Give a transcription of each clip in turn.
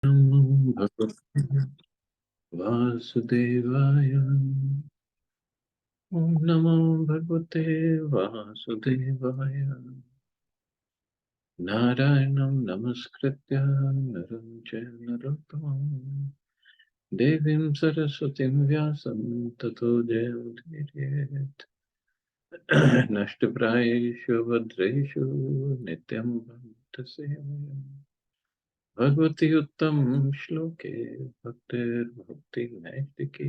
Namo Bhagavate Vasudevaya. Om Namo Bhagavate Vasudevaya. Narayanam Namaskritya Naram Chaiva Narottamam Devim Saraswatim Vyasam Tato Jayamudhirayet. Nashtaprayeshu Bhadreshu Nityam Bhaktaseyam Bhagavati Uttam Shloke Bhaktir Bhakti Naistiki.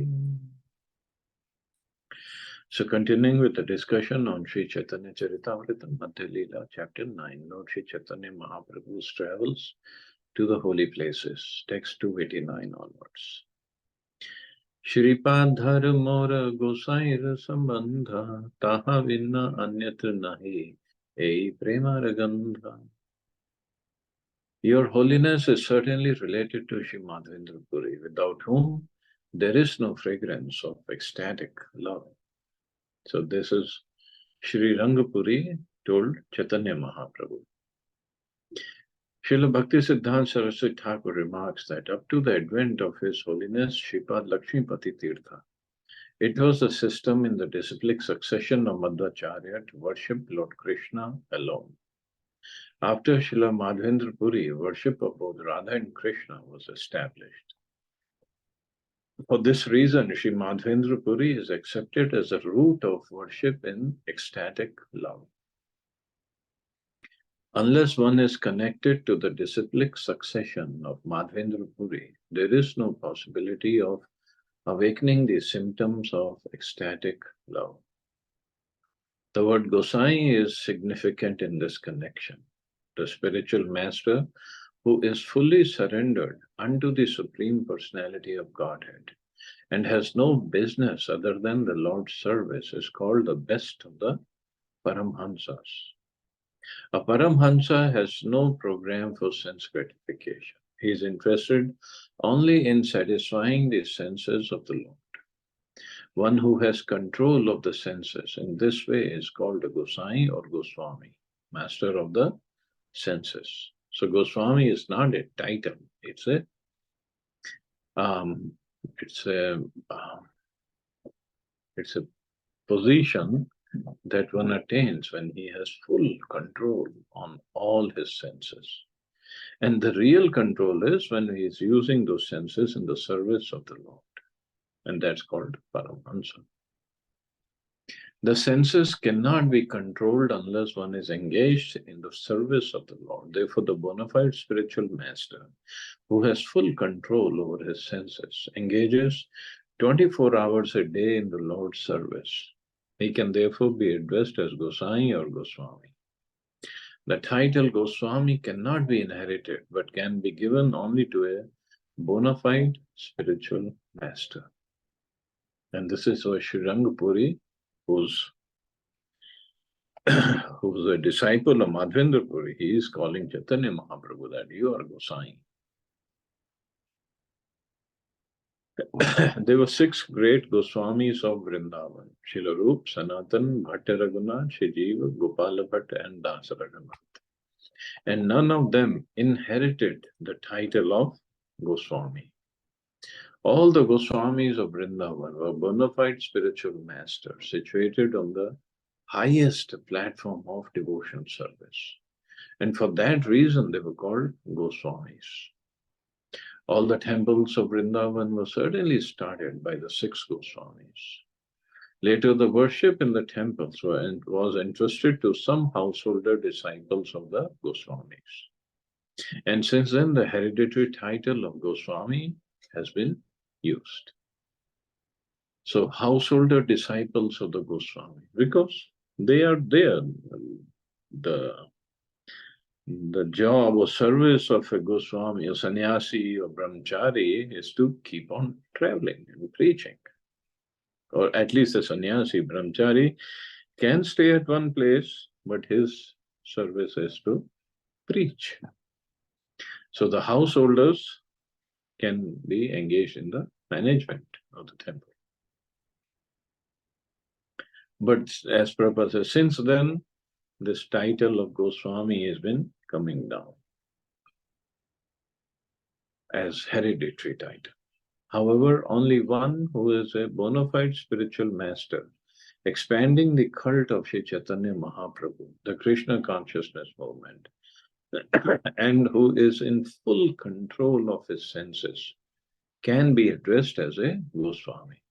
So continuing with the discussion on Sri Chaitanya Charitamrita, Madhya Lila, chapter 9, Lord Sri Chaitanya Mahaprabhu's travels to the holy places, text 289 onwards. Shripad Dhar Mora Gosair Sambandha Taha Vinna Anyatra Nahi Ei Premaragandha. Your holiness is certainly related to Sri Madhavendra Puri, without whom there is no fragrance of ecstatic love. So this is Sri Rangapuri told Chaitanya Mahaprabhu. Srila Bhakti Siddhanta Saraswati Thakur remarks that up to the advent of His Holiness Shripad Lakshmipati Tirtha, it was the system in the disciplic succession of Madhvacharya to worship Lord Krishna alone. After Srila Madhavendra Puri, worship of both Radha and Krishna was established. For this reason, Sri Madhavendra Puri is accepted as a root of worship in ecstatic love. Unless one is connected to the disciplic succession of Madhavendra Puri, there is no possibility of awakening the symptoms of ecstatic love. The word Gosai is significant in this connection. The spiritual master who is fully surrendered unto the Supreme Personality of Godhead and has no business other than the Lord's service is called the best of the Paramhansas. A Paramhansa has no program for sense gratification. He is interested only in satisfying the senses of the Lord. One who has control of the senses in this way is called a Gosai or Goswami, master of the senses. So Goswami is not a title; it's a um, it's a it's a position that one attains when he has full control on all his senses. And the real control is when he is using those senses in the service of the Lord. And that's called Paramhansa. The senses cannot be controlled unless one is engaged in the service of the Lord. Therefore, the bona fide spiritual master who has full control over his senses engages 24 hours a day in the Lord's service. He can therefore be addressed as Gosai or Goswami. The title Goswami cannot be inherited but can be given only to a bona fide spiritual master. And this is why Sri Rangapuri, who's who's a disciple of Madhavendra Puri, he is calling Chaitanya Mahaprabhu that you are Gosai. There were 6 great Goswamis of Vrindavan: Srila Rup, Sanatan, Bhatta Raghunath, Shri Jiva, Gopala Bhatt, and Dasa Raghunath. And none of them inherited the title of Goswami. All the Goswamis of Vrindavan were bona fide spiritual masters situated on the highest platform of devotion service. And for that reason, they were called Goswamis. All the temples of Vrindavan were certainly started by the 6 Goswamis. Later, the worship in the temples was entrusted to some householder disciples of the Goswamis. And since then, the hereditary title of Goswami has been used. So, householder disciples of the Goswami, because they are there. The job or service of a Goswami, or sannyasi, or brahmachari is to keep on traveling and preaching. Or at least a sannyasi, brahmachari can stay at one place, but his service is to preach. So the householders can be engaged in the management of the temple. But as Prabhupada says, since then, this title of Goswami has been coming down. as hereditary title. However, only one who is a bona fide spiritual master, expanding the cult of Sri Chaitanya Mahaprabhu, the Krishna consciousness movement, and who is in full control of his senses, can be addressed as a Goswami.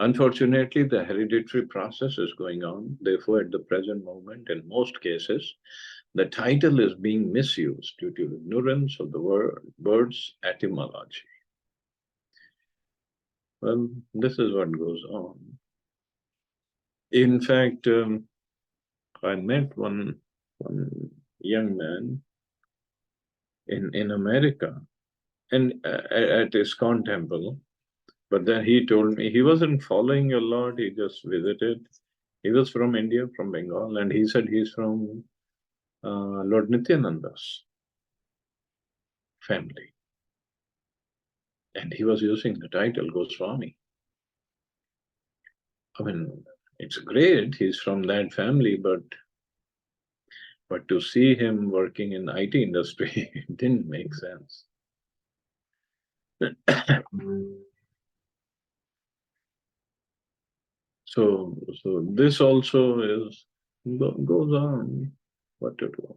Unfortunately, the hereditary process is going on. Therefore, at the present moment, in most cases, the title is being misused due to ignorance of the word's etymology. Well, this is what goes on. In fact, I met one young man in America, and at ISKCON temple. But then he told me he wasn't following a lot. He just visited. He was from India, from Bengal, and he said he's from Lord Nityananda's family, and he was using the title Goswami. I mean, it's great. He's from that family, but to see him working in IT industry, it didn't make sense. So this also goes on. What to do?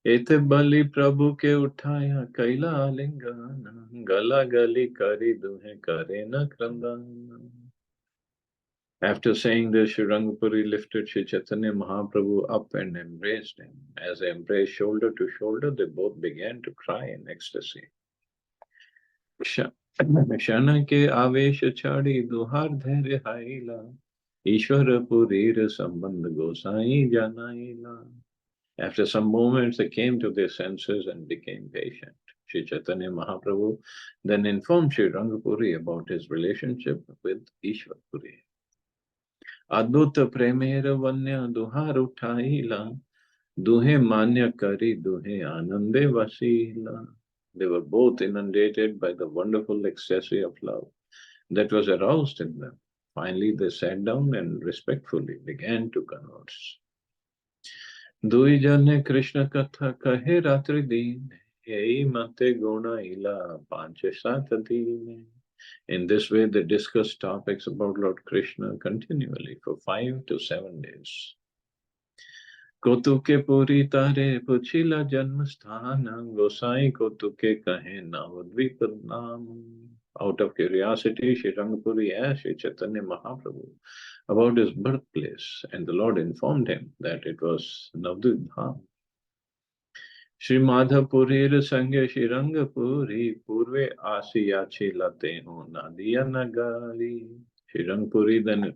एते बलि प्रभु के उठाया कैला लिंगाना गला गली करी दुहे करे न क्रंदाना. After saying this, Sri Rangapuri lifted Sri Chaitanya Mahaprabhu up and embraced him. As they embraced shoulder to shoulder, they both began to cry in ecstasy. क्षण के आवेश छाड़ी दुहार धैर्य हाइला ईश्वर पुरीर संबंध गोसाई जनाइला. After some moments, they came to their senses and became patient. Sri Chaitanya Mahaprabhu then informed Sri Rangapuri about his relationship with Ishwar Puri. Adbhut premera vanya duhar uthaila duhe manya kari duhe anande vasila. They were both inundated by the wonderful ecstasy of love that was aroused in them. Finally, they sat down and respectfully began to converse. दुई जने कृष्ण कथा कहे रात्रि दिन यही मते गुणा इला पांच सात दिन. In this way, they discussed topics about Lord Krishna continually for 5 to 7 days. Kotuke puri tare puchila janma sthana gosai kotuke kahe navadvip naam. Out of curiosity, Sri Rangapuri asked Sri Chaitanya Mahaprabhu about his birthplace, and the Lord informed him that it was Navadvip Dham. Shri Madhapurir Sange Shri Rangapuri Purve Asiyachi Late Ho Nadiya Nagari. Shri Rangapuri then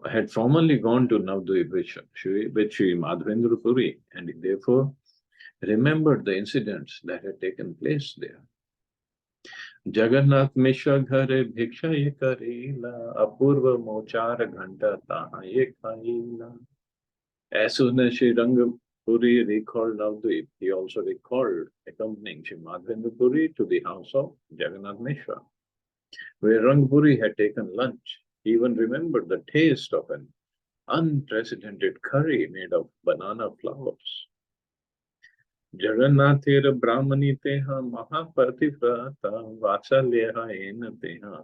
had formerly gone to Navadvip with Shri Madhavendra Puri, and he therefore remembered the incidents that had taken place there. Jagannath Mishra घरे भिक्षा ये करेला अपूर्व मोचार घंटा ताहा ये खाईला. As soon as Sri Rangapuri recalled Navadvip, he also recalled accompanying Sri Madhavendra Puri to the house of Jagannath Mishra, where Rangapuri had taken lunch. He even remembered the taste of an unprecedented curry made of banana flowers. जगन्नाथेर ब्राह्मणी तेहा महापतिव्रता वात्सल्यः येन तेहा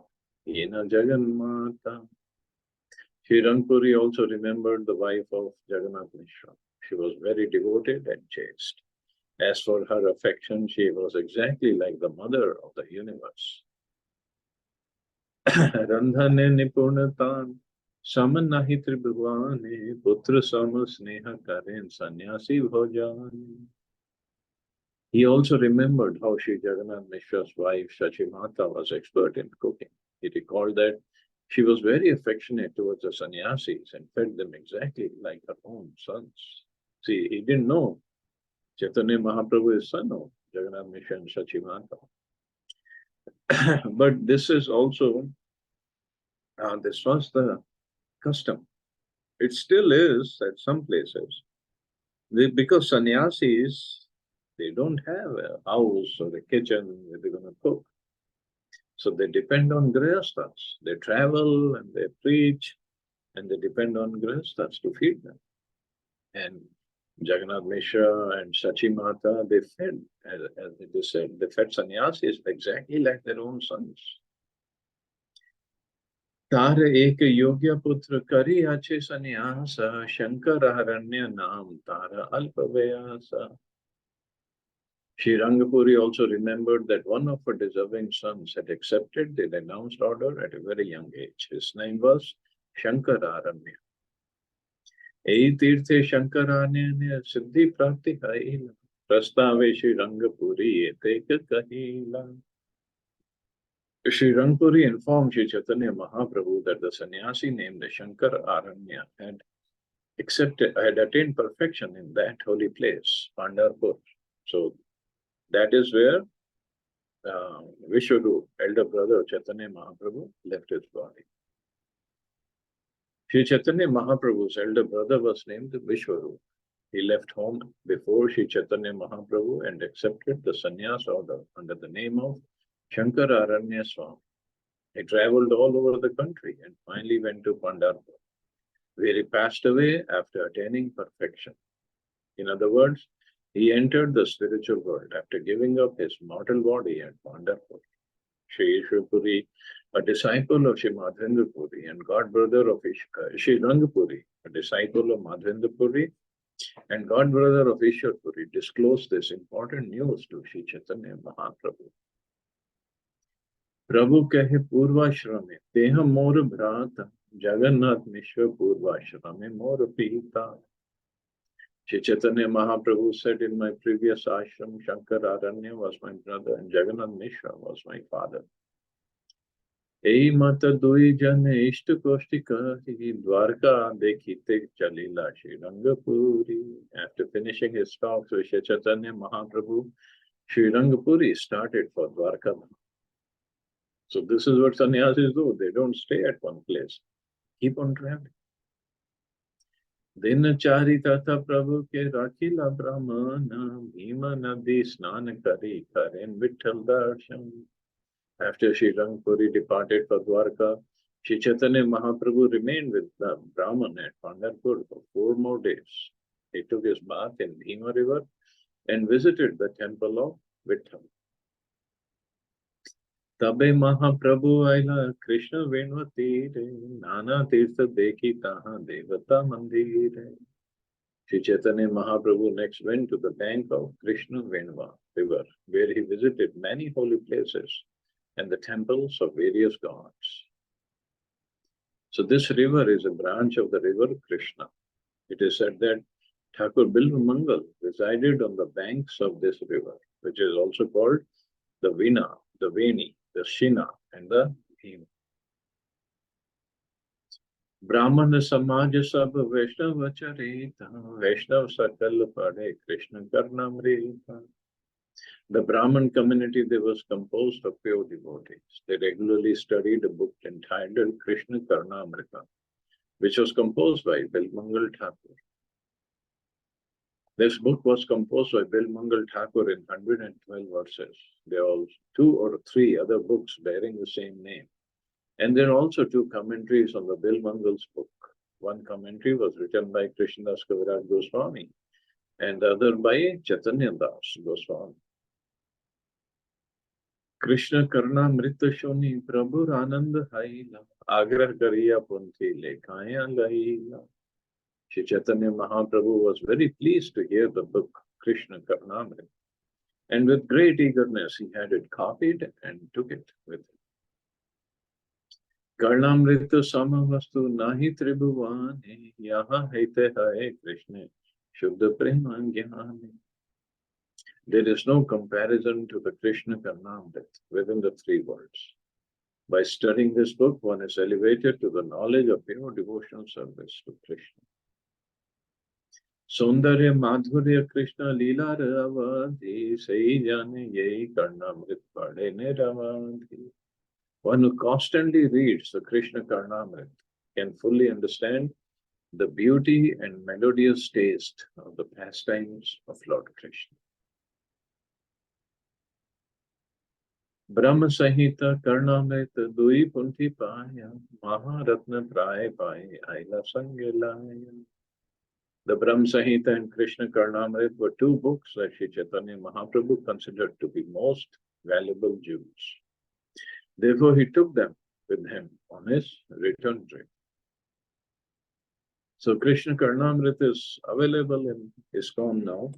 येन जगन्माता. Sri Rangapuri also remembered the wife of Jagannath Mishra. She was very devoted and chaste. As for her affection, she was exactly like the mother of the universe. Randhane nipurnatan samanahi tribhuvane putra sama sneha karen sannyasi bhojane. He also remembered how Sri Jagannath Mishra's wife, Shachimata, was expert in cooking. He recalled that she was very affectionate towards the sannyasis and fed them exactly like her own sons. See, he didn't know Chaitanya Mahaprabhu is son of Jagannath Mishra and Shachimata. But this is also, this was the custom. It still is at some places. Because sannyasis, they don't have a house or a kitchen where they're going to cook. So they depend on grihasthas. They travel and they preach and they depend on grihasthas to feed them. And Jagannath Mishra and Sachi Mata, they fed, as it is said, they fed sannyasis exactly like their own sons. तार एक योग्य पुत्र करी अच्छे संन्यास शंकर हरण्य नाम तार अल्प व्यास. Sri Rangapuri also remembered that one of her deserving sons had accepted the renounced order at a very young age. His name was Shankararanya. এই তীর্থে শঙ্করাননে সিদ্ধি প্রাপ্তি হইল প্রস্তাবে শ্রী রঙ্গপুরী এতে কহিলা. Sri Rangpuri informed Sri Chaitanya Mahaprabhu that the sannyasi named Shankar Aranya had attained perfection in that holy place, Pandharpur. So that is where Vishwarup, elder brother of Chaitanya Mahaprabhu, left his body. Sri Chaitanya Mahaprabhu's elder brother was named Vishwarup. He left home before Sri Chaitanya Mahaprabhu and accepted the sannyas order under the name of Shankararanya Swami. He traveled all over the country and finally went to Pandharpur, where he passed away after attaining perfection. In other words, he entered the spiritual world after giving up his mortal body at Pandharpur. Sri Ishwapuri, a disciple of Sri Madhya Puri and godbrother of Sri Rangapuri, a disciple of Madhya Puri and godbrother of Ishwapuri, disclosed this important news to Sri Chaitanya Mahaprabhu. प्रभु कहे पूर्वाश्रम में Teh मोर भ्राता जगन्नाथ मिश्र पूर्वाश्रम में मोर पिता. Sri Chaitanya Mahaprabhu said, in my previous ashram, Shankararanya was my brother and Jagannath Mishra was my father. Ei mata dui jane ishta koshti kahi dwarka dekhite chalila Sri Rangapuri. After finishing his talks with Sri Chaitanya Mahaprabhu, Sri Rangapuri started for Dwarka. So this is what sannyasis do. They don't stay at one place. Keep on traveling. Dinachari tata Prabhu ke rakhila brahmana bhima nadi snan kari karen vitthal darshan. After Sri Rangpuri departed for Dwarka, Sri Chaitanya Mahaprabhu remained with the Brahman at Pandharpur for 4 more days. He took his bath in Bhima river and visited the temple of Vitthal. तबे महाप्रभु आइला कृष्ण वेणु तीरे नाना तीर्थ देखी तहाँ देवता मंदिर. Sri Chaitanya Mahaprabhu next went to the bank of Krishna Venva river, where he visited many holy places and the temples of various gods. So this river is a branch of the river Krishna. It is said that Thakur Bilvamangal resided on the banks of this river, which is also called the Vina, the Veni, the Shina, and the Bhima. Brahman Samaj Sab Vaishnav Charita, Vaishnav Sakal Pade Krishna Karnamrita. The Brahman community, they was composed of pure devotees. They regularly studied a book entitled Krishna Karnamrita, which was composed by Bilmangal Thakur. This book was composed by Bilmangal Thakur in 112 verses. There are also 2 or 3 other books bearing the same name. And there are also 2 commentaries on the Bilmangal's book. One commentary was written by Krishnadas Kaviraj Goswami and the other by Chaitanya Das Goswami. Krishna Karna Mrita Shoni Prabhu Anand Haila Agrah Kariya Punthi Lekhaya Laila. Sri Chaitanya Mahaprabhu was very pleased to hear the book Krishna Karnamrita, and with great eagerness he had it copied and took it with him. Karnamrita Samavastu Nahi Tribhuvane Yaha Hete Hai Krishna Shuddha Prema Jnane. There is no comparison to the Krishna Karnamrita within the 3 worlds. By studying this book, one is elevated to the knowledge of pure devotional service to Krishna. सौंदर्य माधुर्य कृष्ण लीला रवाधि सही जाने यही Karnamrit पढ़े निरवाधि. One who constantly reads the Krishna Karnamrit can fully understand the beauty and melodious taste of the pastimes of Lord Krishna. Brahma Sahita Karnamrit Dui Punti Paya Maharatna Pray Pai Aila Sangelaya. The Brahm Samhita and Krishna Karnamrit were two books that Sri Chaitanya Mahaprabhu considered to be most valuable jewels. Therefore, he took them with him on his return trip. So Krishna Karnamrit is available in ISKCON now.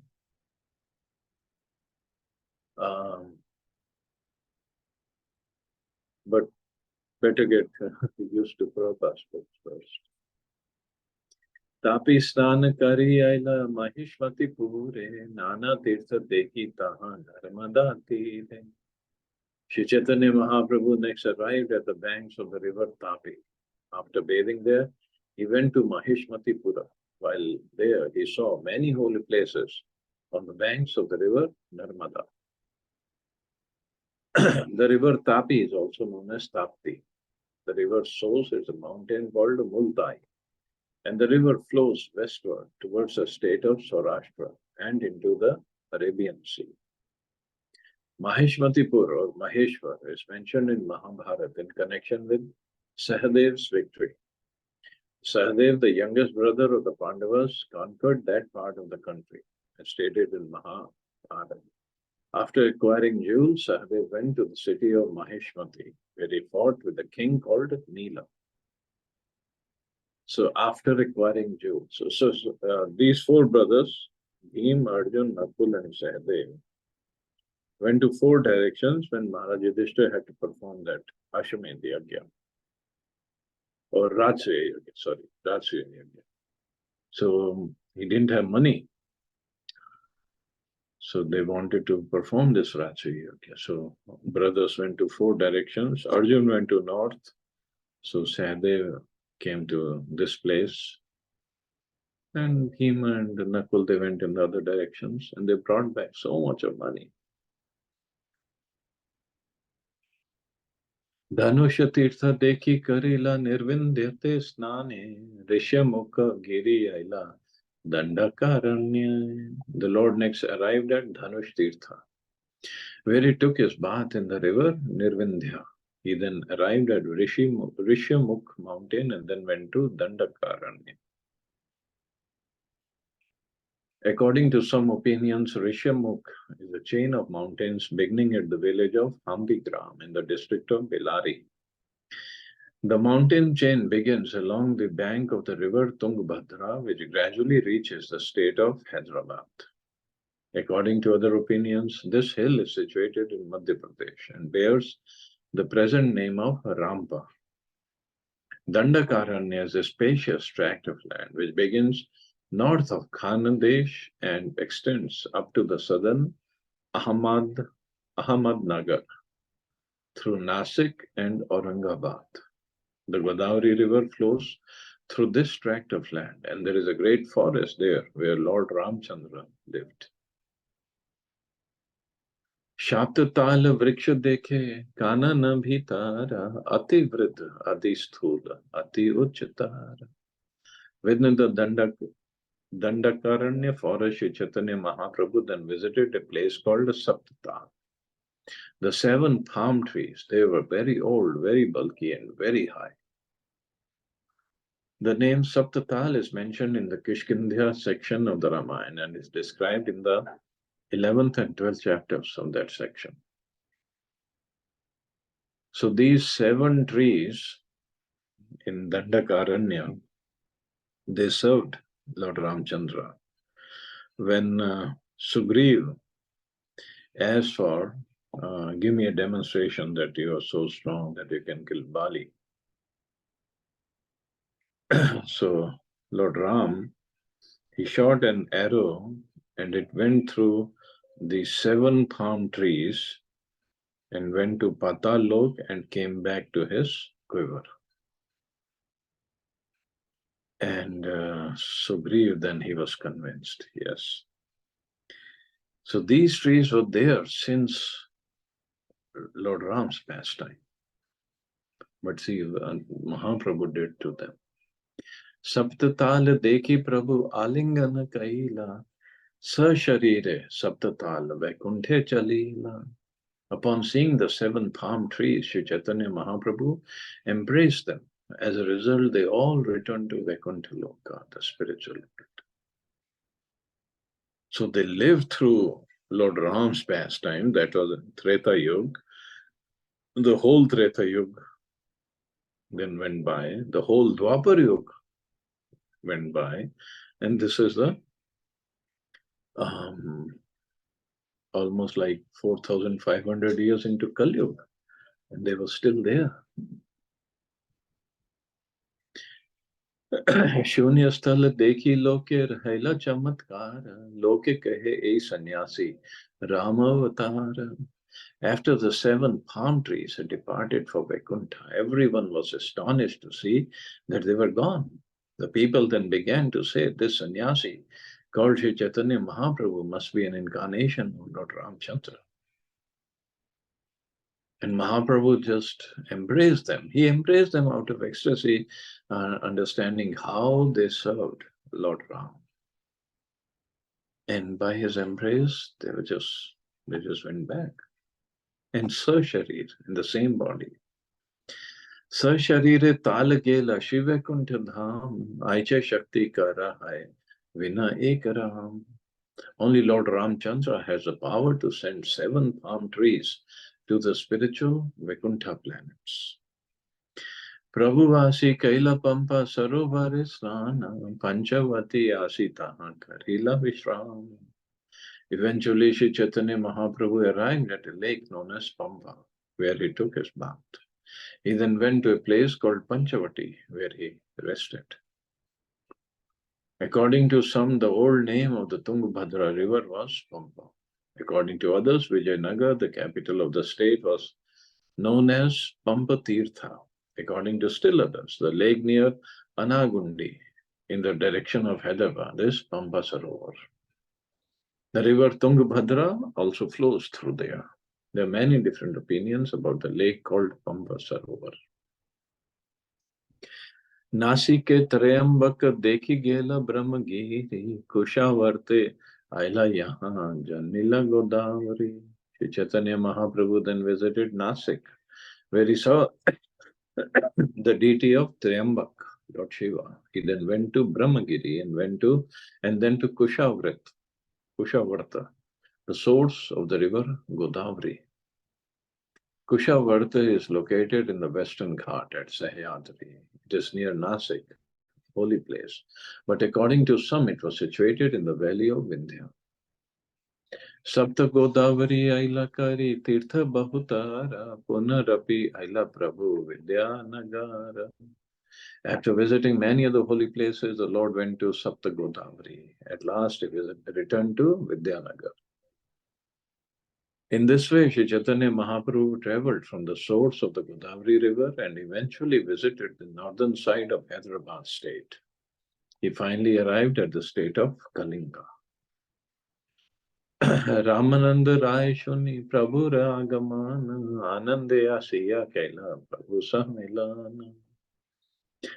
But better get used to Prabhupada's books first. Tapi snan kari aila Mahishmati pure, nana tirtha dekhi taha narmada tire. Shri Chaitanya Mahaprabhu next arrived at the banks of the river Tapi. After bathing there, he went to Mahishmatipura. While there, he saw many holy places on the banks of the river Narmada. The river Tapi is also known as Tapti. The river's source is a mountain called Multai, and the river flows westward towards the state of Saurashtra and into the Arabian Sea. Mahishmatipur or Maheshwar is mentioned in Mahabharata in connection with Sahadev's victory. Sahadev, the youngest brother of the Pandavas, conquered that part of the country, as stated in Mahabharata. After acquiring jewels, Sahadev went to the city of Maheshmati, where he fought with a king called Nila. So after acquiring jewels, these four brothers, Bhim, Arjun, Nakul and Sahadev, went to four directions when Maharaj Yudhishthira had to perform that Ashwamedh Yajna. Or Rajsuya Yajna, sorry, Rajsuya Yajna. So he didn't have money. So they wanted to perform this Rajsuya Yajna. So brothers went to four directions. Arjun went to north. So Sahadev came to this place. And Bhima and Nakul, they went in the other directions. And they brought back so much of money. धनुष तीर्थ देखी करेला निर्विंध्यते स्नाने ऋष्यमुख गिरि आइला Dandakaranya. The Lord next arrived at Dhanush Tirtha, where he took his bath in the river Nirvindhya. He then arrived at Rishyamukh mountain and then went to Dandakaranya. According to some opinions, Rishyamukh is a chain of mountains beginning at the village of Hambigram in the district of Bellary. The mountain chain begins along the bank of the river Tungabhadra, which gradually reaches the state of Hyderabad. According to other opinions, this hill is situated in Madhya Pradesh and bears the present name of Rampa. Dandakaranya is a spacious tract of land which begins north of Khandesh and extends up to the southern Ahmadnagar through Nasik and Aurangabad. The Godavari River flows through this tract of land, and there is a great forest there where Lord Ramchandra lived. Shaptatala vriksha dekhe kanana bhitara ati vridha ati sthula ati uchatara. Within the Dandakaranya forest, Sri Chaitanya Mahaprabhu then visited a place called Saptatala. The 7 palm trees, they were very old, very bulky and very high. The name Saptatal is mentioned in the Kishkindhya section of the Ramayana and is described in the 11th and 12th chapters of that section. So these 7 trees in Dandakaranya, they served Lord Ramchandra. When Sugriv asked for, give me a demonstration that you are so strong that you can kill Bali. So Lord Ram, he shot an arrow and it went through the 7 palm trees and went to Patal Lok and came back to his quiver. And Sugriv, then he was convinced, yes. So these trees were there since Lord Ram's pastime. But see, Mahaprabhu did to them. Saptatal dekhi Prabhu alingana kaila sa sharire saptatal vaikunthe chalila. Upon seeing the 7 palm trees, Sri Chaitanya Mahaprabhu embraced them. As a result, they all returned to Vaikuntha Loka, the spiritual world. So they lived through Lord Ram's pastime, that was Treta Yuga. The whole Treta Yuga then went by, the whole Dwapar Yuga went by, and this is the um, almost like 4,500 years into Kali Yuga, and they were still there. शून्य स्थल देखी लोके रहला चमत्कार लोके कहे ए सन्यासी राम अवतार. After the 7 palm trees had departed for Vaikuntha, everyone was astonished to see that they were gone. The people then began to say, this sannyasi called Sri Chaitanya Mahaprabhu must be an incarnation of Lord Ramchandra. And Mahaprabhu just embraced them. He embraced them out of ecstasy, understanding how they served Lord Ram. And by his embrace, they just went back. And Sasharir, in the same body. Sasharire tal gela Shiva Kuntha Dham, Aicha Shakti Kara Hai, Vina Ekaram. Only Lord Ramchandra has the power to send 7 palm trees to the spiritual Vaikuntha planets. Prabhuvasi Kaila Pampa Sarovari Snana, Panchavati Asitaha Karila Vishram. Eventually, Sri Chaitanya Mahaprabhu arrived at a lake known as Pampa, where he took his bath. He then went to a place called Panchavati, where he rested. According to some, the old name of the Tungabhadra river was Pampa. According to others, Vijayanagar, the capital of the state, was known as Pampa Tirtha. According to still others, the lake near Anagundi, in the direction of Hyderabad, is Pampa Sarovar. The river Tungabhadra also flows through there. There are many different opinions about the lake called Pampa Sarovar. नासिके Tryambaka देखी गेला ब्रह्मगिरी कुशावर्ते आयला यहाँ जनिला Godavari. Sri Chaitanya Mahaprabhu then visited Nasik, where he saw the deity of Triambak, Lord Shiva. He then went to Brahmagiri and then to Kushavarta, the source of the river Godavari. Kushavarta is located in the Western Ghat at Sahyadri. It is near Nasik, holy place. But according to some, it was situated in the valley of Vindhya. Sapta Godavari Aila Kari Tirtha Bahutara Punarapi Aila Prabhu Vidyanagara. After visiting many of the holy places, the Lord went to Sapta Godavari. At last, he returned to Vidyanagar. In this way, Sri Chaitanya Mahaprabhu traveled from the source of the Godavari river and eventually visited the northern side of Hyderabad state. He finally arrived at the state of Kalinga. Ramananda Rai Shuni Prabhu Ragamana Anande Asiya Kaila Prabhu Samilana.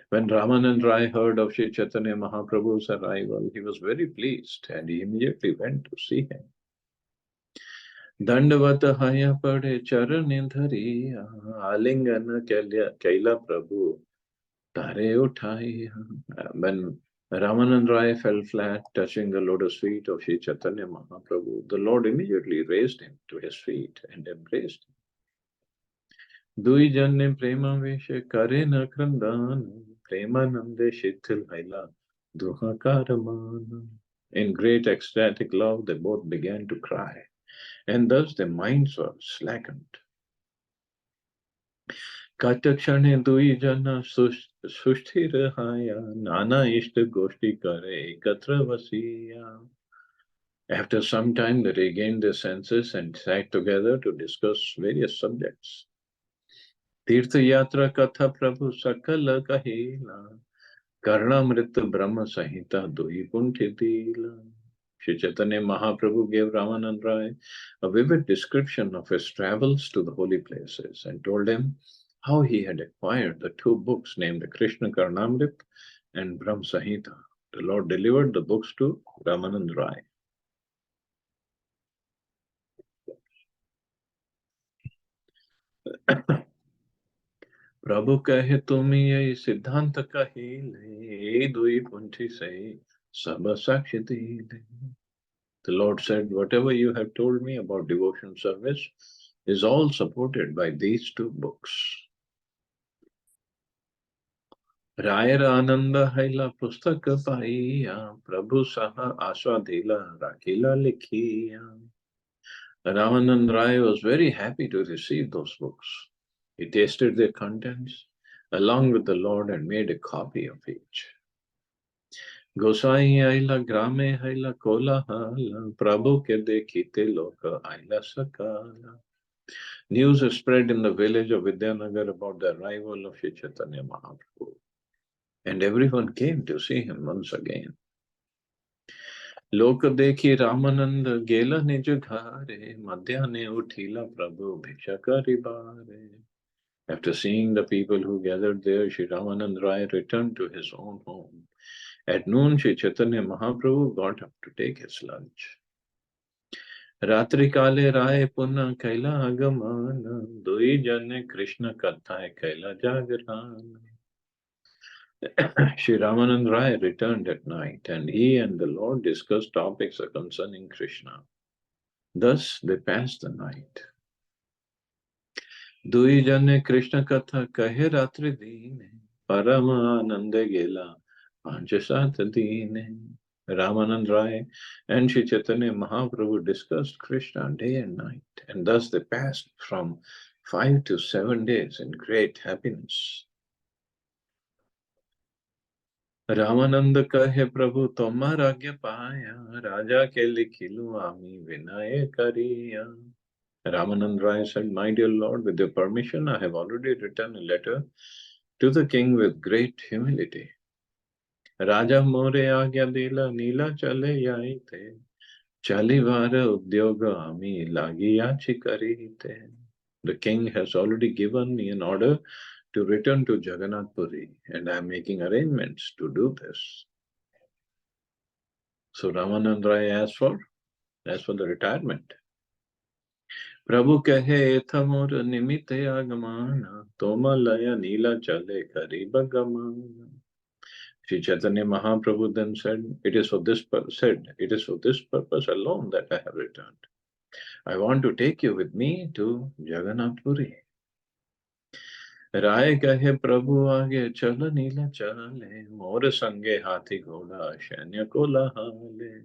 When Ramanand Rai heard of Sri Chaitanya Mahaprabhu's arrival, he was very pleased and he immediately went to see him. दंडवत हया पड़े चरण धरिया आलिंगन कैला प्रभु तारे उठाई. When Ramanand Rai fell flat, touching the lotus feet of Sri Chaitanya Mahaprabhu, the Lord immediately raised him to his feet and embraced him. Dui janne prema veshe kare na krandan premanande shithil haila duhakaramana. In great ecstatic love, they both began to cry, and thus their minds were slackened. Katakshane dui jana sushthir haya nana ishta goshti kare ekatra vasiya. After some time, they regained their senses and sat together to discuss various subjects. Tirtha yatra katha prabhu sakala kahila karnamrita brahma sahita dui punthitila. Sri Chaitanya Mahaprabhu gave Ramanand Rai a vivid description of his travels to the holy places and told him how he had acquired the 2 books named Krishna Karnamrit and Brahma Sahita. The Lord delivered the books to Ramanand Rai. प्रभु कहे तुम ये सिद्धांत कहिले दुई पुंठी से सब साक्ष्य दिले. The Lord said, whatever you have told me about devotion service is all supported by these two books. रायर आनंद हैला पुस्तक पाइया प्रभु सहा आस्वादिला राखिला लिखिया. Ramanand Rai was very happy to receive those books. He tasted their contents along with the Lord and made a copy of each. Gosai aila grame haila kola hala Prabhu ke dekhite loka aila sakala. News is spread in the village of Vidyanagar about the arrival of Shri Chaitanya Mahaprabhu. And everyone came to see him once again. लोक देखी रामानंद गेला निज घारे मध्याह्ने उठीला प्रभु भिक्षा करी बारे. After seeing the people who gathered there, Sri Ramanand Rai returned to his own home. At noon, Sri Chaitanya Mahaprabhu got up to take his lunch. Ratri kale Rai punna kaila agamana dui jane Krishna kathaye kaila jagrana. Sri Ramanand Rai returned at night, and he and the Lord discussed topics concerning Krishna. Thus they passed the night. Dui jane Krishna katha kahe ratri dine, parama anande gela panchasat dine. Ramanand Rai and Sri Chaitanya Mahaprabhu discussed Krishna day and night, and thus they passed from 5 to 7 days in great happiness. Ramanand कहे प्रभु तोमार आज्ञा पाया राजा के लिखिलु आमी विनय करिया. Ramanand Rai said, my dear Lord, with your permission, I have already written a letter to the king with great humility. Raja more आज्ञा दिला नीला चले याई थे चालीवार उद्योग आमी लागिया चिकरी थे. The king has already given me an order to return to Jagannath Puri, and I am making arrangements to do this. So Ramanand Rai asked for the retirement. Prabhu kahe ethamor nimite agamana toma laya nila chale kariba gamana. Sri Chaitanya Mahaprabhu then said, it is for this purpose alone that I have returned. I want to take you with me to Jagannath Puri. राय कहे प्रभु आगे चल नीला चले मोर संगे हाथी घोड़ा सैन्य को लहाले.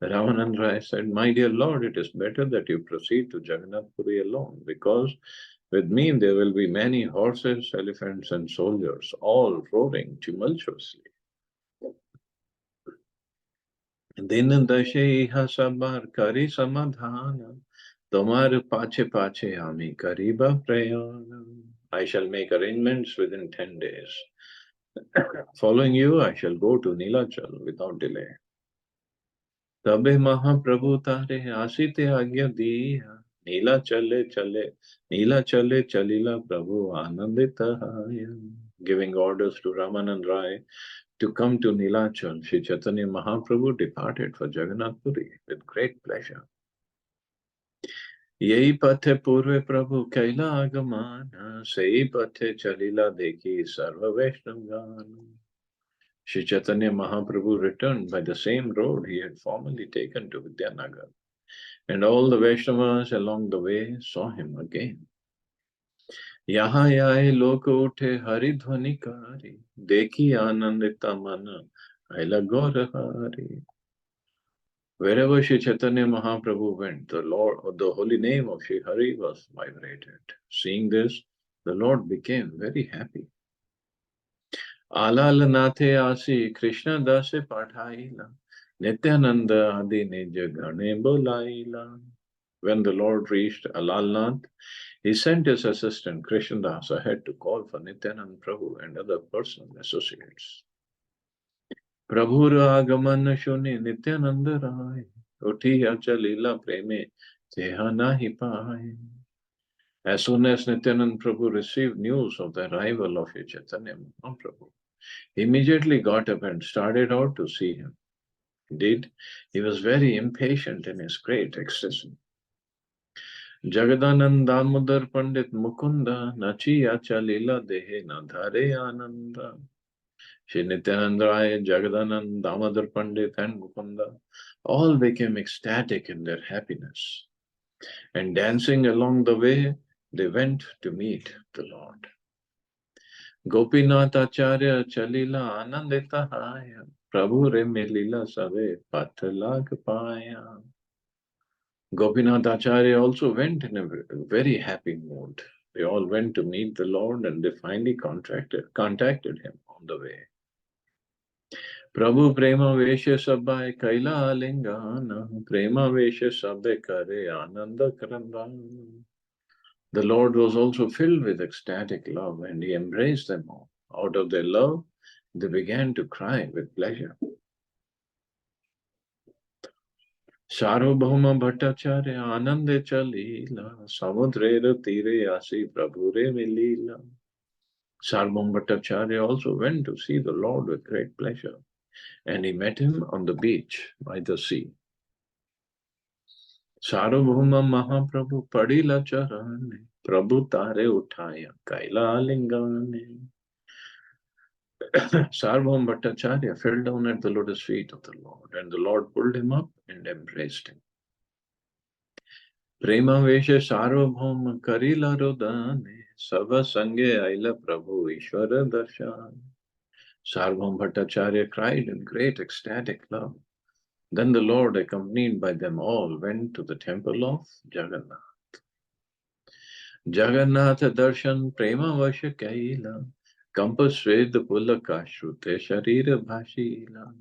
Ramanand Rai said, my dear Lord, it is better that you proceed to Jagannath Puri alone, because with me there will be many horses, elephants, and soldiers, all roaring tumultuously. दिन दशे इहा सबार करी समाधान तुम्हारे पाछे पाछे आमी करीबा प्रयाण. I shall make arrangements within 10 days. Following you, I shall go to Nilachal without delay. तबे महाप्रभु तारे आसीते आज्ञा दिया नीला चले चलीला प्रभु आनंदित हाया. Giving orders to Ramanand Rai to come to Nilachal, Sri Chaitanya Mahaprabhu departed for Jagannath Puri with great pleasure. यही पथे पूर्वे प्रभु कैला आगमान सही पथे चलीला देखी सर्व वैष्णव गान. Sri Chaitanya Mahaprabhu returned by the same road he had formerly taken to Vidyanagar, and all the Vaishnavas along the way saw him again. यहाँ आए लोक उठे हरि ध्वनि कारी देखी आनंदिता मन ऐला गौर हारी. Wherever Sri Chaitanya Mahaprabhu went, the holy name of Sri Hari was vibrated. Seeing this, the Lord became very happy. Alal nathe asi Krishna dase pathaila Nityananda adi nij gane bolaila. When the Lord reached Alalnath, he sent his assistant Krishnadas ahead to call for Nityanand Prabhu and other personal associates. प्रभुर आगमन सुनि नित्यानंद राय उठी अचल लीला प्रेमे तेहा नाहि पाए. As soon as Nityanand Prabhu received news of the arrival of Chaitanya Mahaprabhu, he immediately got up and started out to see him. Indeed, he was very impatient in his great ecstasy. Jagadanand Damodar Pandit Mukunda Nachi Acha Lila Dehe Nadhare Ananda. Shri Nityananda Rai, Jagadanand, Damodar Pandit, and Mukunda all became ecstatic in their happiness. And dancing along the way, they went to meet the Lord. Gopinath Acharya Chalila Anandita Haya, Prabhu Re Milila Save Patlag Paya. Gopinath Acharya also went in a very happy mood. They all went to meet the Lord and they finally contacted him on the way. Prabhu Prema Vesha Sabbai Kaila Alingana, Prema Vesha Sabbe Kare Ananda Karandana. The Lord was also filled with ecstatic love and he embraced them all. Out of their love, they began to cry with pleasure. Sarvabhauma Bhattacharya Anande Chalila, Samudrera Tire Asi Prabhure Milila. Sarvabhauma Bhattacharya also went to see the Lord with great pleasure and he met him on the beach by the sea. Sarvabhauma Mahaprabhu Padila Charane, Prabhu Tare Uthaya, Kaila Lingane. Sarvabhauma Bhattacharya fell down at the lotus feet of the Lord, and the Lord pulled him up and embraced him. Prema Vesha Sarvabhauma Karila Rodane, Sava Sange Aila Prabhu Ishvara Darshan. Sarvabhauma Bhattacharya cried in great ecstatic love. Then the Lord, accompanied by them all, went to the temple of Jagannath. Jagannath Darshan Prema Vasha Kaila, Kampas Ved Pulaka Shrute Sharira Bhashila.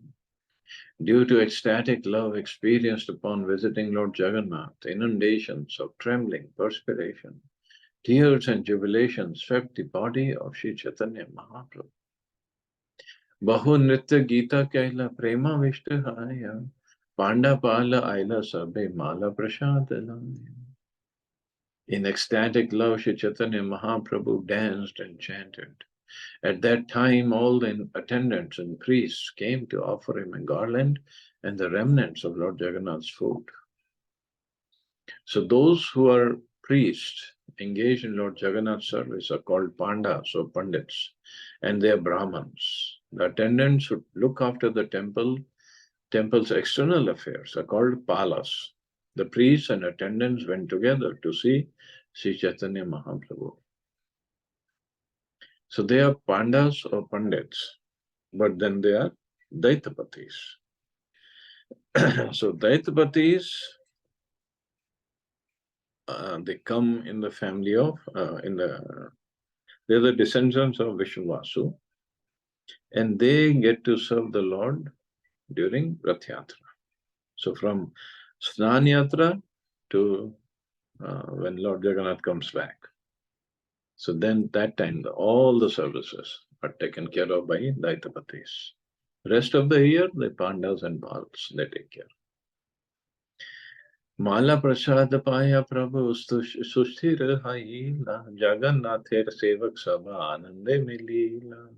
Due to ecstatic love experienced upon visiting Lord Jagannath, inundations of trembling, perspiration, tears and jubilation swept the body of Sri Chaitanya Mahaprabhu. Bahu Nritya Gita Kaila Prema Vishtahaya, Panda Pala Aila Sabhe Mala Prasadalaya. In ecstatic love, Sri Chaitanya Mahaprabhu danced and chanted. At that time, all the attendants and priests came to offer him a garland and the remnants of Lord Jagannath's food. So those who are priests engaged in Lord Jagannath's service are called pandas or pandits, and they are Brahmins. The attendants who look after the temple's external affairs are called palas. The priests and attendants went together to see Sri Chaitanya Mahaprabhu. So they are pandas or pandits, but then they are Daitapatis. So Daitapatis, they come in the family of, they're the descendants of Vishnuvasu, and they get to serve the Lord during Rath Yatra. So from Snan Yatra to when Lord Jagannath comes back. So then that time, all the services are taken care of by Daitapatis. Rest of the year, the Pandas and Bals, they take care. Mala Prasad Paya Prabhu Susthira Haila Jagannather Sevak Sabha Anande Milila.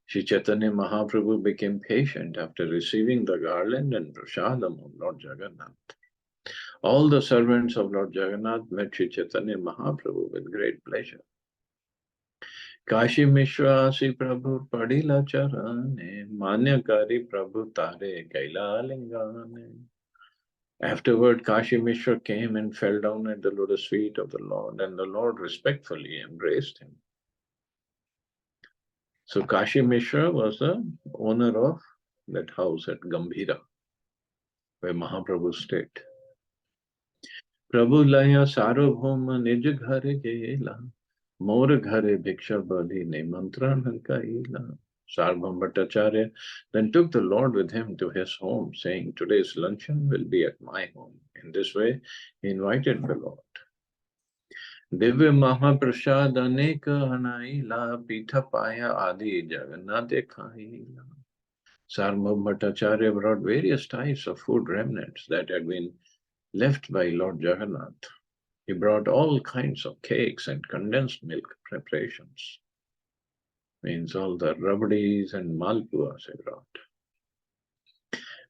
Sri Chaitanya Mahaprabhu became patient after receiving the garland and prasadam of Lord Jagannath. All the servants of Lord Jagannath met Sri Chaitanya Mahaprabhu with great pleasure. Kashi Mishra Sri Prabhu Padila Charane Manyakari Prabhu Tare Kaila Lingane. Afterward, Kashi Mishra came and fell down at the lotus feet of the Lord, and the Lord respectfully embraced him. So Kashi Mishra was the owner of that house at Gambhira, where Mahaprabhu stayed. Prabhu Laya Sarvabhauma Nij Ghare Gela, Mor Ghare Bhiksha Bali Nimantran Kaila. Sarvabhauma Bhattacharya then took the Lord with him to his home, saying, "Today's luncheon will be at my home." In this way, he invited the Lord. Divya Mahaprasad Aneka Hanaila Pitha Paya Adi Jagannath Khaila. Sarvabhauma Bhattacharya brought various types of food remnants that had been left by Lord Jagannath. He brought all kinds of cakes and condensed milk preparations. Means all the rabdis and malpuas he brought.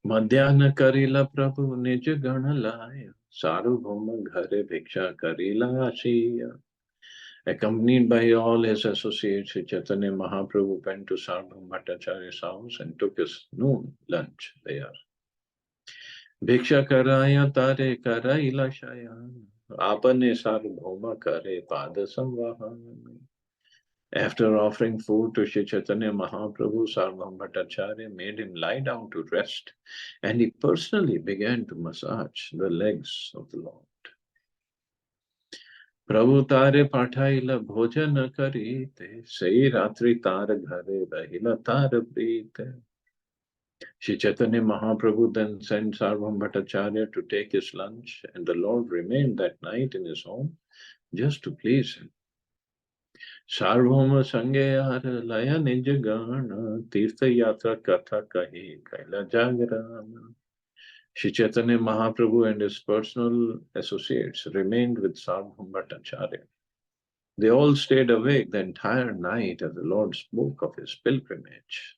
Madhyana Karila Prabhu Nij Gana Laya, Sarvabhauma Ghare Bhiksha Karila Ashiya. Accompanied by all his associates, Sri Chaitanya Mahaprabhu went to Sarvabhauma Bhattacharya's house and took his noon lunch there. Bhiksha karaya tare karaila shayan, apane Sarvabhauma kare pada samvahan. After offering food to Sri Chaitanya Mahaprabhu, Sarvabhauma Bhattacharya made him lie down to rest, and he personally began to massage the legs of the Lord. प्रभु तारे पाठाइला भोजन करीते सही रात्रि तार घरे रहिला तार प्रीते. Shri Chaitanya Mahaprabhu then sent Sarvabhauma Bhattacharya to take his lunch, and the Lord remained that night in his home just to please him. Sarvabhauma Sangayar Laya Nijagana Tirtha Yatra Katha Kahi Kaila Jagarana. Shri Chaitanya Mahaprabhu and his personal associates remained with Sarvabhauma Bhattacharya. They all stayed awake the entire night as the Lord spoke of his pilgrimage.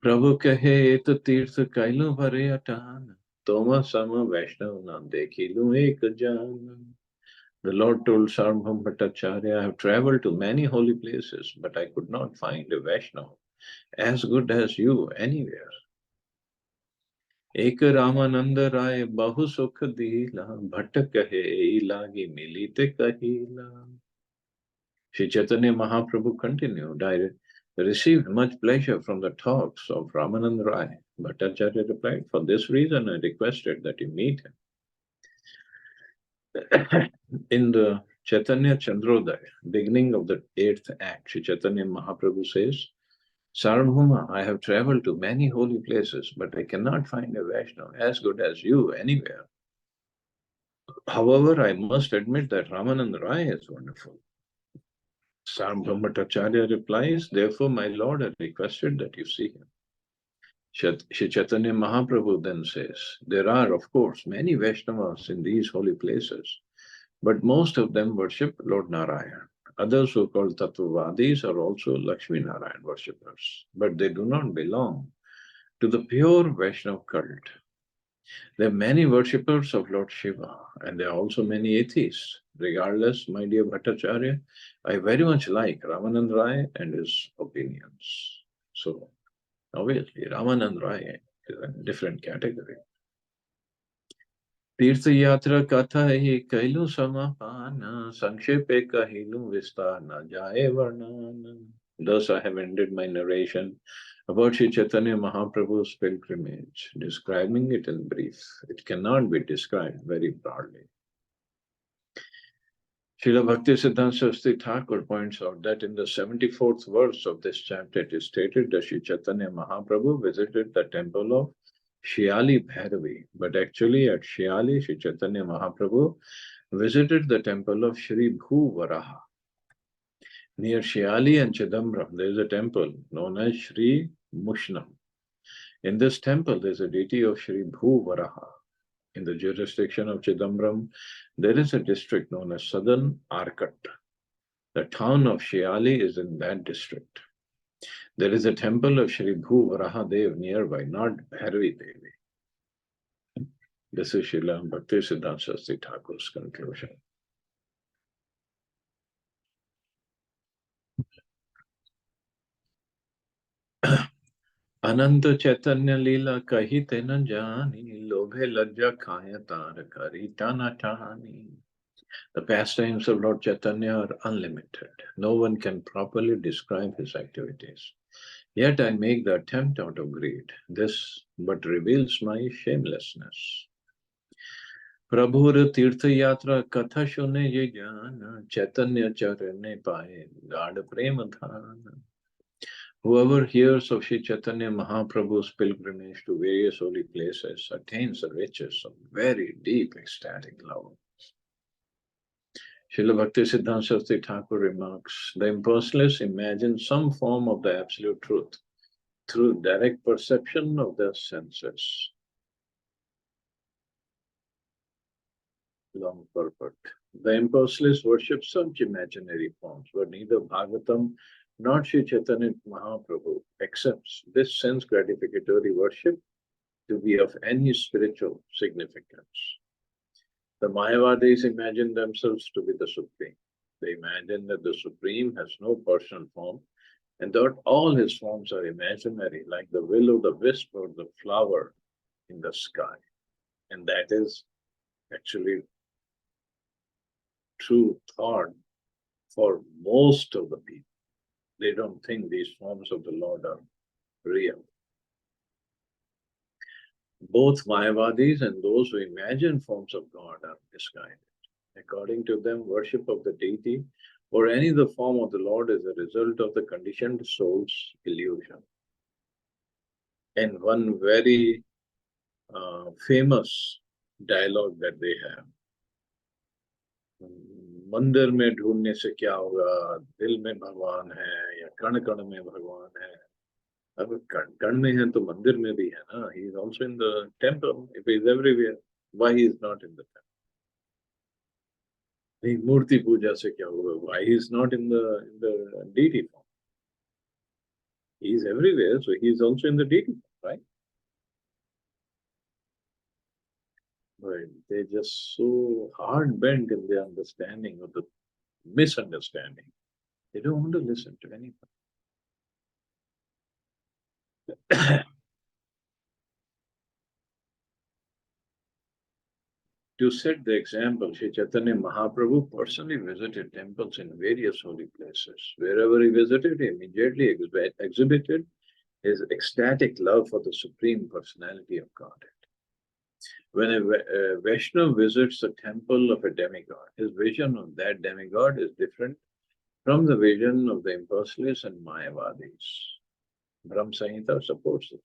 Prabhu kahe et tirth kailu bhare atan, Toma sama Vaishnav na dekhilu ek jan. The Lord told Sarvabhauma Bhattacharya, I have traveled to many holy places, but I could not find a Vaishnav as good as you anywhere. Ek Ramananda Rai bahu sukh dila, bhatt kahe ilagi milite kahila. Sri Chaitanya Mahaprabhu continued, I received much pleasure from the talks of Ramanand Rai. Bhattacharya replied, for this reason I requested that you meet him. In the Chaitanya Chandrodaya, beginning of the 8th act, Sri Chaitanya Mahaprabhu says, Sarvabhauma, I have traveled to many holy places, but I cannot find a Vaishnava as good as you anywhere. However, I must admit that Ramanand Rai is wonderful. Sarvabhauma Bhattacharya replies, therefore, my Lord, I requested that you see him. Shri Chaitanya Mahaprabhu then says, there are, of course, many Vaishnavas in these holy places, but most of them worship Lord Narayan. Others who are called Tattvavadis are also Lakshmi Narayan worshippers, but they do not belong to the pure Vaishnava cult. There are many worshippers of Lord Shiva, and there are also many atheists. Regardless, my dear Bhattacharya, I very much like Ramanand Rai and his opinions. So, obviously, Ramanand Rai is a different category. Tirtha Yatra Katha hi Kailu Samapana, Sankshepe Kahilu Vistana Jaye Varnana. Thus, I have ended my narration about Sri Chaitanya Mahaprabhu's pilgrimage, describing it in brief. It cannot be described very broadly. Srila Bhaktisiddhanta Saraswati Thakur points out that in the 74th verse of this chapter, it is stated that Sri Chaitanya Mahaprabhu visited the temple of Shiali Bhairavi, but actually at Shiali, Sri Chaitanya Mahaprabhu visited the temple of Shri Bhuvaraha. Near Shiali and Chidambaram, there is a temple known as Shri Mushnam. In this temple, there is a deity of Shri Bhuvaraha. In the jurisdiction of Chidambaram, there is a district known as Southern Arcot. The town of Shiali is in that district. There is a temple of Shri Bhuvaraha Dev nearby, not Bhairavi Devi. This is Srila Bhaktisiddhanta Saraswati Thakur's conclusion. Ananta Chaitanya Lila kahite na jani, lobhe lajja khaya tar kari tana tani. The pastimes of Lord Chaitanya are unlimited. No one can properly describe his activities. Yet I make the attempt out of greed. This but reveals my shamelessness. Prabhur Tirtha Yatra Katha Shune Ye Jana Chaitanya Charane Paye Gada Prema Dhana. Whoever hears of Sri Chaitanya Mahaprabhu's pilgrimage to various holy places attains the riches of very deep ecstatic love. Srila Bhaktisiddhanta Saraswati Thakur remarks, the impersonalists imagine some form of the absolute truth through direct perception of their senses. Long purport. The impersonalists worship such imaginary forms, but neither Bhagavatam nor Sri Chaitanya Mahaprabhu accepts this sense gratificatory worship to be of any spiritual significance. The Mayavadis imagine themselves to be the Supreme. They imagine that the Supreme has no personal form and that all his forms are imaginary, like the will o' the wisp or the flower in the sky. And that is actually true thought for most of the people. They don't think these forms of the Lord are real. Both Mayavadis and those who imagine forms of God are misguided. According to them, worship of the deity or any other form of the Lord is a result of the conditioned soul's illusion. And one very famous dialogue that they have, मंदिर में ढूंढने से क्या होगा, दिल में भगवान है या कण कण में भगवान है. अब कण कण में है तो मंदिर में भी है ना. He is also in the temple. If he is everywhere, why he is not in the temple? नहीं, मूर्ति पूजा से क्या होगा? Why he is not in the deity form? He is everywhere, so he is also in the deity form, right? But they're just so hard bent in their understanding of the misunderstanding. They don't want to listen to anyone. To set the example, Sri Chaitanya Mahaprabhu personally visited temples in various holy places. Wherever he visited, he immediately exhibited his ecstatic love for the Supreme Personality of Godhead. When a Vaishnava visits the temple of a demigod, his vision of that demigod is different from the vision of the impersonalists and Mayavadis. Brahma Samhita supports this.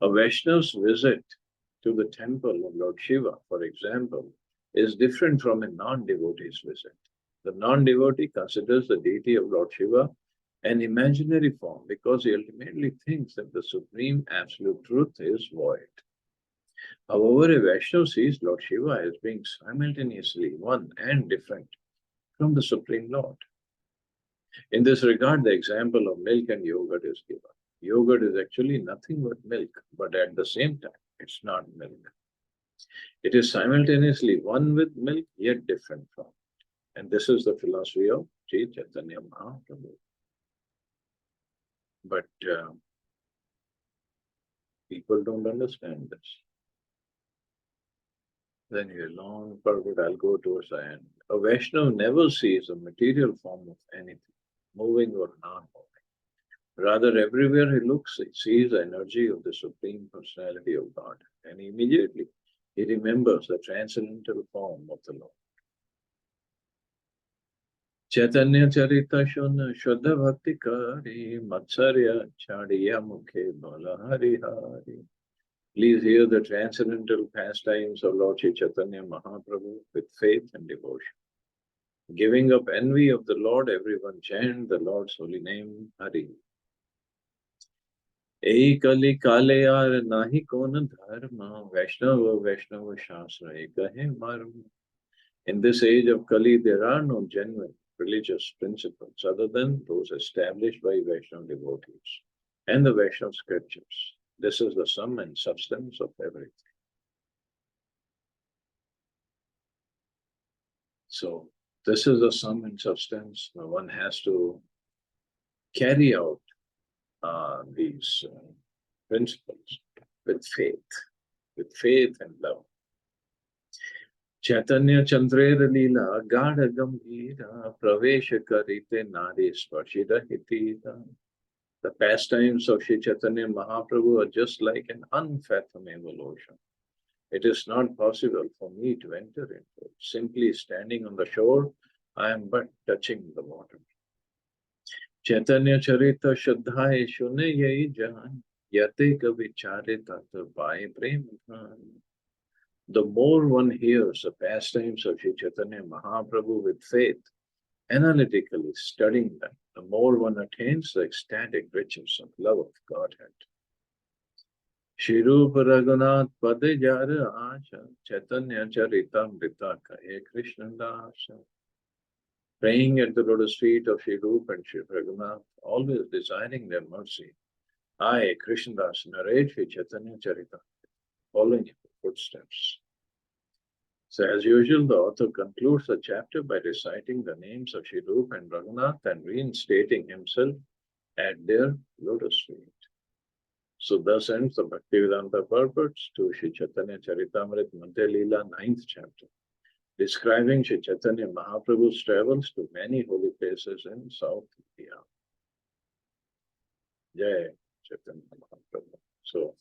A Vaishnava's visit to the temple of Lord Shiva, for example, is different from a non-devotee's visit. The non-devotee considers the deity of Lord Shiva an imaginary form because he ultimately thinks that the supreme absolute truth is void. However, a Vaishnava sees Lord Shiva as being simultaneously one and different from the Supreme Lord. In this regard, the example of milk and yogurt is given. Yogurt is actually nothing but milk, but at the same time, it's not milk. It is simultaneously one with milk, yet different from it. And this is the philosophy of Sri Chaitanya Mahaprabhu. But people don't understand this. Then you're long forward, I'll go towards the end. A Vaishnava never sees a material form of anything, moving or non-moving. Rather, everywhere he looks, he sees the energy of the Supreme Personality of God, and immediately he remembers the transcendental form of the Lord. Chaitanya Charita Shun Shuddha Bhakti Kari Matsarya Chadiya Mukhe Bala Hari Hari. Please hear the transcendental pastimes of Lord Sri Chaitanya Mahaprabhu with faith and devotion. Giving up envy of the Lord, everyone chant the Lord's holy name, Hari. Ei kali kale yaar nahi kon dharma, Vaishnava Vaishnava Shastra ekahe marma. In this age of Kali, there are no genuine religious principles other than those established by Vaishnava devotees and the Vaishnava scriptures. This is the sum and substance of everything. So, this is the sum and substance. One has to carry out these principles with faith and love. Chaitanya Chandrera Lila Gada Gambhira Pravesha Karite Nari Sparshida Hitita. The pastimes of Sri Chaitanya Mahaprabhu are just like an unfathomable ocean. It is not possible for me to enter into it. Simply standing on the shore, I am but touching the water. Chaitanya Charita Shaddhai Shune Yai Jahan Yate Kavichare Tata Bhai Prem. The more one hears the pastimes of Sri Chaitanya Mahaprabhu with faith, analytically studying them, the more one attains the ecstatic riches of love of Godhead. Shri Rupa Raghunath Pade Jara Asha Chaitanya Charita Mrita Kahe Krishna Dasa. Praying at the lotus feet of Shri Rupa and Shri Raghunath, always desiring their mercy, I, Krishnadas, narrate Shri Chaitanya Charita, following in the footsteps. So, as usual, the author concludes the chapter by reciting the names of Sri Rupa and Raghunath and reinstating himself at their lotus feet. So, thus ends the Bhaktivedanta purports to Sri Chaitanya Charitamrita Madhya Lila, 9th chapter, describing Sri Chaitanya Mahaprabhu's travels to many holy places in South India. Jai Chaitanya Mahaprabhu. So,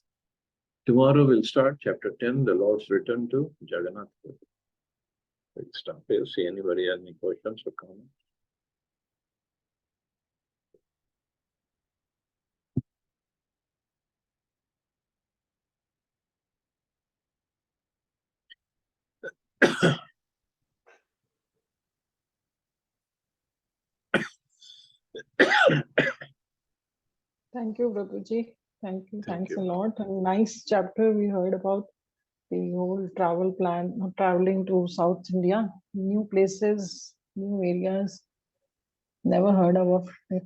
tomorrow we'll start chapter 10, the Lord's return to Jagannath. We'll stop here. See anybody has any questions or comments? Thank you, Prabhuji. Thank you. Thank Thanks you. a lot. A nice chapter we heard about the whole travel plan, traveling to South India, new places, new areas. Never heard about it.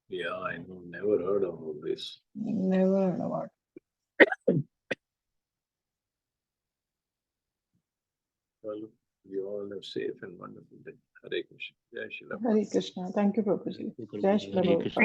Yeah, I know. Never heard of all this. Never heard about Well, you all have safe and wonderful day. Hare Krishna. Jai Shri it. Hare Krishna. Thank you, Prabhuji. Jai Shri Hare Prabhupada. Krishna.